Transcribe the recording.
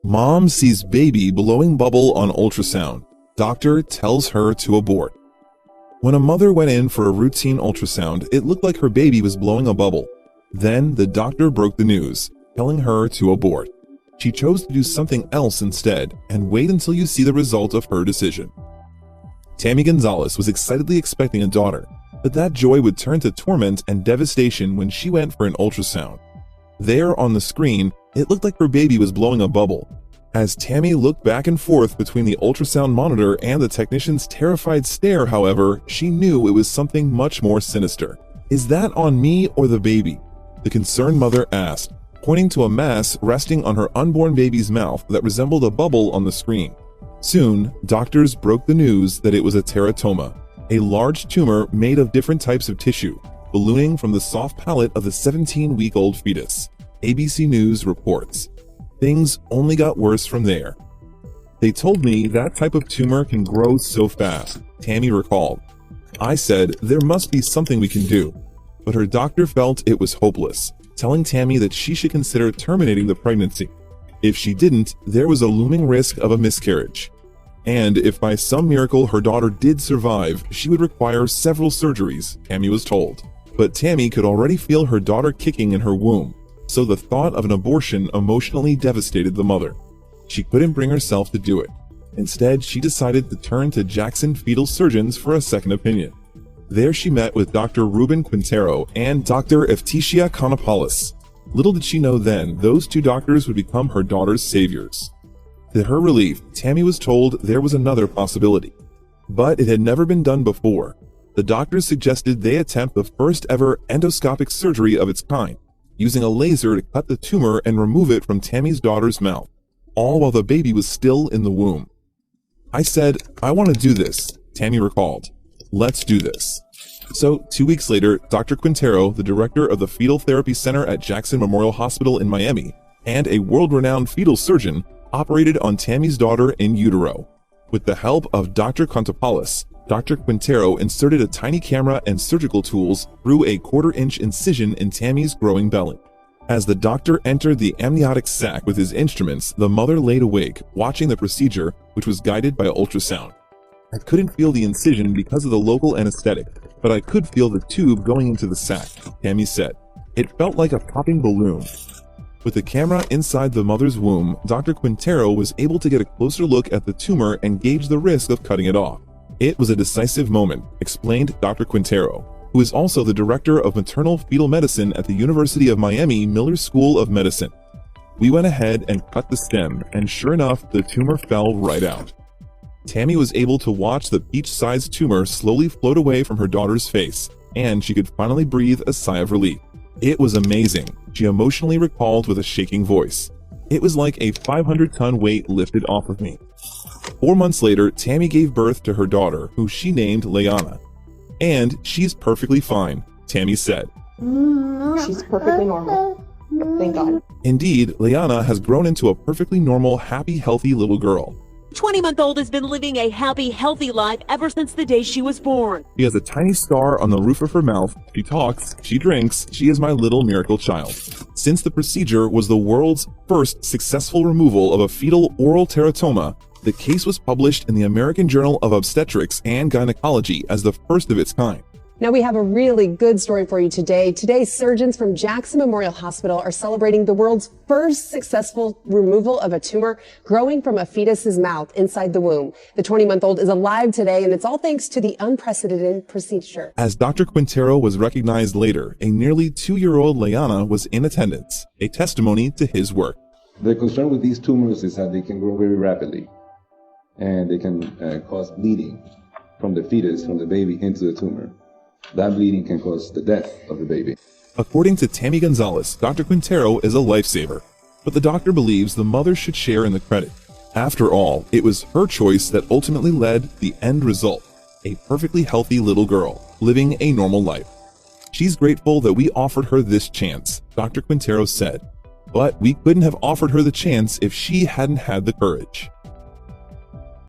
Mom sees baby blowing bubble on ultrasound. Doctor tells her to abort. When a mother went in for a routine ultrasound, it looked like her baby was blowing a bubble. Then the doctor broke the news, telling her to abort. She chose to do something else instead and wait until you see the result of her decision. Tammy Gonzalez was excitedly expecting a daughter, but that joy would turn to torment and devastation when she went for an ultrasound. There on the screen, it looked like her baby was blowing a bubble. As Tammy looked back and forth between the ultrasound monitor and the technician's terrified stare, however, she knew it was something much more sinister. "Is that on me or the baby?" the concerned mother asked, pointing to a mass resting on her unborn baby's mouth that resembled a bubble on the screen. Soon, doctors broke the news that it was a teratoma, a large tumor made of different types of tissue, ballooning from the soft palate of the 17-week-old fetus. ABC News reports. Things only got worse from there. "They told me that type of tumor can grow so fast," Tammy recalled. "I said there must be something we can do." But her doctor felt it was hopeless, telling Tammy that she should consider terminating the pregnancy. If she didn't, there was a looming risk of a miscarriage. And if by some miracle her daughter did survive, she would require several surgeries, Tammy was told. But Tammy could already feel her daughter kicking in her womb, so the thought of an abortion emotionally devastated the mother. She couldn't bring herself to do it. Instead, she decided to turn to Jackson Fetal Surgeons for a second opinion. There she met with Dr. Ruben Quintero and Dr. Efticia Konopoulos. Little did she know then, those two doctors would become her daughter's saviors. To her relief, Tammy was told there was another possibility. But it had never been done before. The doctors suggested they attempt the first ever endoscopic surgery of its kind, using a laser to cut the tumor and remove it from Tammy's daughter's mouth, all while the baby was still in the womb. "I said, I want to do this," Tammy recalled. "Let's do this." So, 2 weeks later, Dr. Quintero, the director of the Fetal Therapy Center at Jackson Memorial Hospital in Miami, and a world-renowned fetal surgeon, operated on Tammy's daughter in utero. With the help of Dr. Konopoulos, Dr. Quintero inserted a tiny camera and surgical tools through a quarter-inch incision in Tammy's growing belly. As the doctor entered the amniotic sac with his instruments, the mother laid awake, watching the procedure, which was guided by ultrasound. "I couldn't feel the incision because of the local anesthetic, but I could feel the tube going into the sac," Tammy said. "It felt like a popping balloon." With the camera inside the mother's womb, Dr. Quintero was able to get a closer look at the tumor and gauge the risk of cutting it off. "It was a decisive moment," explained Dr. Quintero, who is also the director of maternal fetal medicine at the University of Miami Miller School of Medicine. "We went ahead and cut the stem, and sure enough, the tumor fell right out." Tammy was able to watch the peach-sized tumor slowly float away from her daughter's face, and she could finally breathe a sigh of relief. "It was amazing," she emotionally recalled with a shaking voice. "It was like a 500-ton weight lifted off of me." 4 months later, Tammy gave birth to her daughter, who she named Leanna. "And she's perfectly fine," Tammy said. "She's perfectly normal. Thank God." Indeed, Leanna has grown into a perfectly normal, happy, healthy little girl. 20-month-old has been living a happy, healthy life ever since the day she was born. She has a tiny scar on the roof of her mouth. She talks, she drinks, she is my little miracle child. Since the procedure was the world's first successful removal of a fetal oral teratoma, the case was published in the American Journal of Obstetrics and Gynecology as the first of its kind. Now we have a really good story for you today. Today, surgeons from Jackson Memorial Hospital are celebrating the world's first successful removal of a tumor growing from a fetus's mouth inside the womb. The 20-month-old is alive today, and it's all thanks to the unprecedented procedure. As Dr. Quintero was recognized later, a nearly 2-year-old Leanna was in attendance, a testimony to his work. The concern with these tumors is that they can grow very rapidly, and they can cause bleeding from the fetus, from the baby into the tumor. That bleeding can cause the death of the baby. According to Tammy Gonzalez, Dr. Quintero is a lifesaver, but the doctor believes the mother should share in the credit. After all, it was her choice that ultimately led to the end result, a perfectly healthy little girl, living a normal life. She's grateful that we offered her this chance, Dr. Quintero said, but we couldn't have offered her the chance if she hadn't had the courage.